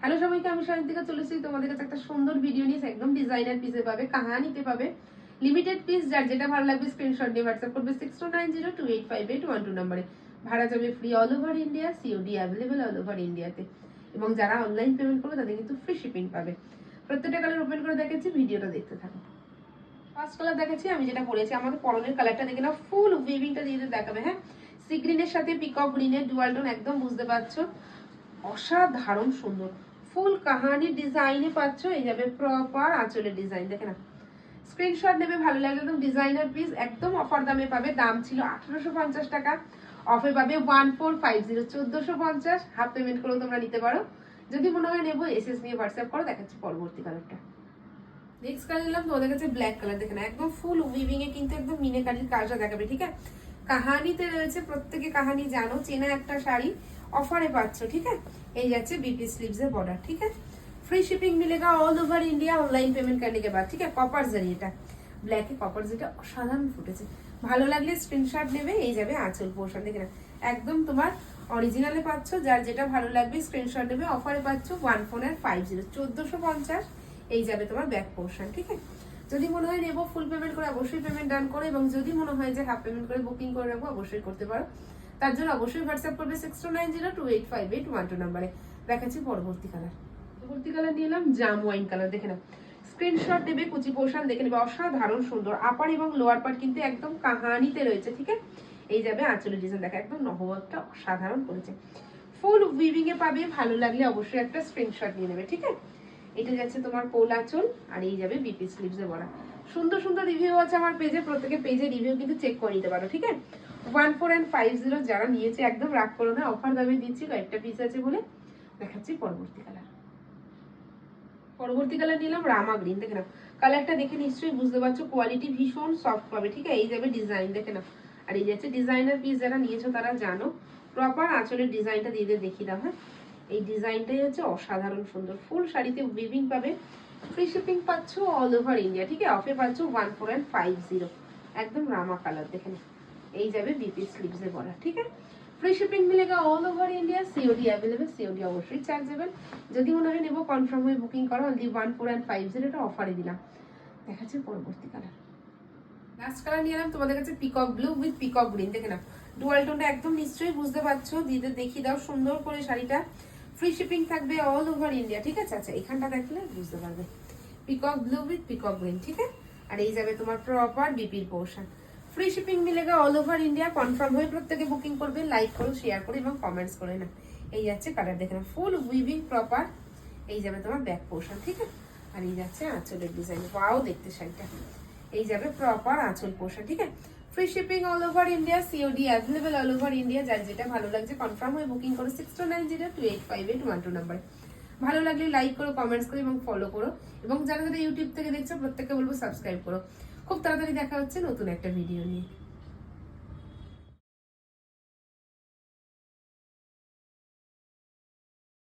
Hello সবাইকে, আমি সায়ন্তিকা চলে এসেছি তোমাদের কাছে একটা সুন্দর ভিডিও নিয়ে। একদম ডিজাইনার পিসে পাবে, কাহানিতে পাবে, লিমিটেড পিস। যার যেটা ভালো লাগবে স্ক্রিনশট দিয়ে হোয়াটসঅ্যাপ করবে 6290285812 নম্বরে। ভাড়া যাবে free all over India, COD available all over ইন্ডিয়াতে। এবং যারা অনলাইন পেমেন্ট করবে তাদের কিন্তু ফ্রি শিপিং পাবে। প্রত্যেকটা কালার ওপেন করে দেখাচ্ছি, ভিডিওটা দেখতে থাকো। ফার্স্ট কালার দেখাচ্ছি আমি যেটা পরেছি, আমাদের পরনের কালারটা দেখে নাও, ফুল উইভিংটা দিয়ে দেখাবে। হ্যাঁ, সি গ্রিনের সাথে পিকক গ্রিনের ডুয়াল টোন, একদম বুঝতে পারছো অসাধারণ সুন্দর। ফুল কাহানি ডিজাইনে পাচ্ছ, এই যাবে প্রপার আঁচলের ডিজাইন দেখে না। স্ক্রিনশট নেবে, ভালো লাগলে একদম ডিজাইনার পিস, একদম অফার দামে পাবে। দাম ছিল 1850 টাকা, অফে পাবে 1450, 1450। হাফ পেমেন্ট করেও তোমরা নিতে পারো। যদি মনে হয় নেবো এসএস নিয়ে হোয়াটসঅ্যাপ করো। দেখাচ্ছি পরবর্তী কালারটা। নেক্সট কালার নিলাম তোমাদের কাছে ব্ল্যাক কালার দেখে না, একদম ফুল উইভিং এ কিন্তু একদম মিনেকারির কাজটা দেখাবে। ঠিক আছে, কাহানিতে রয়েছে, প্রত্যেকে কাহানি জানো, চেনা একটা শাড়ি অফারে পাচ্ছ। ঠিক আছে, এই যাচ্ছে বিপি স্লিভস এর বর্ডার। ঠিক আছে, फ्री शिपिंग मिलेगा all over India online payment करने के बाद। ठीक है, कॉपर जरी, এটা ব্ল্যাকে কপার যেটা অসাধারণ ফুটেছে। ভালো লাগলে স্ক্রিনশট নেবে, এই যাবে আঁচল পোর্শন দেখে না, একদম তোমার অরিজিনালে পাচ্ছ। যার যেটা ভালো লাগবে স্ক্রিনশট নেবে। অফারে পাচ্ছ 1450, 1450। এই যাবে তোমার ব্যাক পোর্শন। ঠিক আছে, যদি মনে হয় নেবো ফুল পেমেন্ট করে অবশ্যই পেমেন্ট ডান করে, এবং যদি মনে হয় যে হাফ পেমেন্ট করে বুকিং করে রাখবো অবশ্যই করতে পারো। তার জন্য অবশ্যই হোয়াটসঅ্যাপ করবে 6290285812 নম্বরে। দেখাচ্ছি পরবর্তী কালার। পরবর্তী কালার নিলাম জাম ওয়াইন কালার দেখে নাও, স্ক্রিনশট দেবে, কুচি পোর্শন দেখে নেবে, অসাধারণ সুন্দর। আপার এবং লোয়ার পার্ট কিন্তু একদম কাহানিতে রয়েছে। ঠিক আছে, এই যাবে আঁচলের ডিজাইন দেখা, একদম নহবতটা অসাধারণ করেছে। ফুল উইভিং এ পাবে, ভালো লাগলে অবশ্যই একটা স্ক্রিনশট নিয়ে নেবে। ঠিক আছে, এটা যাচ্ছে তোমার পোল আঁচল, আর এই যাবে বিপি স্লিভস এ বড়া। সুন্দর সুন্দর রিভিউ আছে আমার পেজে, প্রত্যেকে পেজে রিভিউ কিন্তু চেক করে নিতে পারো। ঠিক আছে, 1450 যারা নিয়েছে একদম রাগ করো না, অফার দামে দিচ্ছি, কয়েকটা পিস আছে বলে। দেখাচ্ছি পরবর্তী কালার। পরবর্তী কালার নিলাম রামা গ্রিন দেখে নাও, কালারটা দেখে নিশ্চয়ই বুঝতে পারছো কোয়ালিটি ভীষণ সফট পাবে। ঠিক আছে, এই যাবে ডিজাইন দেখে নাও, আর এই যাচ্ছে ডিজাইনার পিস। যারা নিয়েছো তারা জানো, প্রপার আঁচলের ডিজাইনটা দিয়ে দেখিয়ে দাও। হ্যাঁ, এই ডিজাইনটাই হচ্ছে অসাধারণ সুন্দর। ফুল শাড়িতে উইভিং পাবে, ফ্রি শিপিং পাচ্ছ অল ওভার ইন্ডিয়া। ঠিক আছে, অফে পাচ্ছ 1450, একদম রামা কালার দেখে নাও, এই যাবে বিপি স্লিভস এ বড়া। ঠিক আছে, फ्री शिपिंग मिलेगा all over India, COD available, COD অবশ্যই চার্জেবল। যদি মনে হয় নেবো কনফার্ম হয়ে বুকিং করো, অনলি 1450 এটা অফারে দিলাম। দেখাচ্ছি পরবর্তী কালার। লাস্ট কালার নিয়ে এলাম তোমাদের কাছে peacock blue with peacock green দেখে নাও, ডুয়াল টোনটা একদম নিশ্চয়ই বুঝতে পারছো। দিতে দেখিয়ে দাও সুন্দর করে শাড়িটা। ফ্রি শিপিং থাকবে অল ওভার ইন্ডিয়া। ঠিক আছে, আচ্ছা এখানটা দেখলে বুঝতে পারবে, peacock blue with peacock green. ঠিক আছে, আর এই যাবে তোমার প্রপার বিপির পোর্শন। फ्री शिपिंग मिलेगा ऑल ओवर इंडिया, কনফার্ম হয়ে প্রত্যেকে বুকিং করবে। লাইক করো, শেয়ার করো এবং কমেন্টস করে না। এই যাচ্ছে কালার দেখে না, ফুল উইভিং প্রপার, এই যাবে তোমার ব্যাক পোর্শন। ঠিক আছে, আর এই যাচ্ছে আঁচলের ডিজাইন, ওয়াও দেখতে শাড়িটা। এই যাবে প্রপার আঁচল পোর্শন। ঠিক আছে, free shipping all over India, COD available all over India. যার যেটা ভালো লাগছে কনফার্ম হয়ে বুকিং করো 6290285812 নম্বরে। ভালো লাগলে লাইক করো, কমেন্টস করো এবং ফলো করো। এবং যারা যারা ইউটিউব থেকে দেখছো প্রত্যেককে বলবো সাবস্ক্রাইব করো। খুব তাড়াতাড়ি দেখা হচ্ছে নতুন একটা ভিডিও নিয়ে।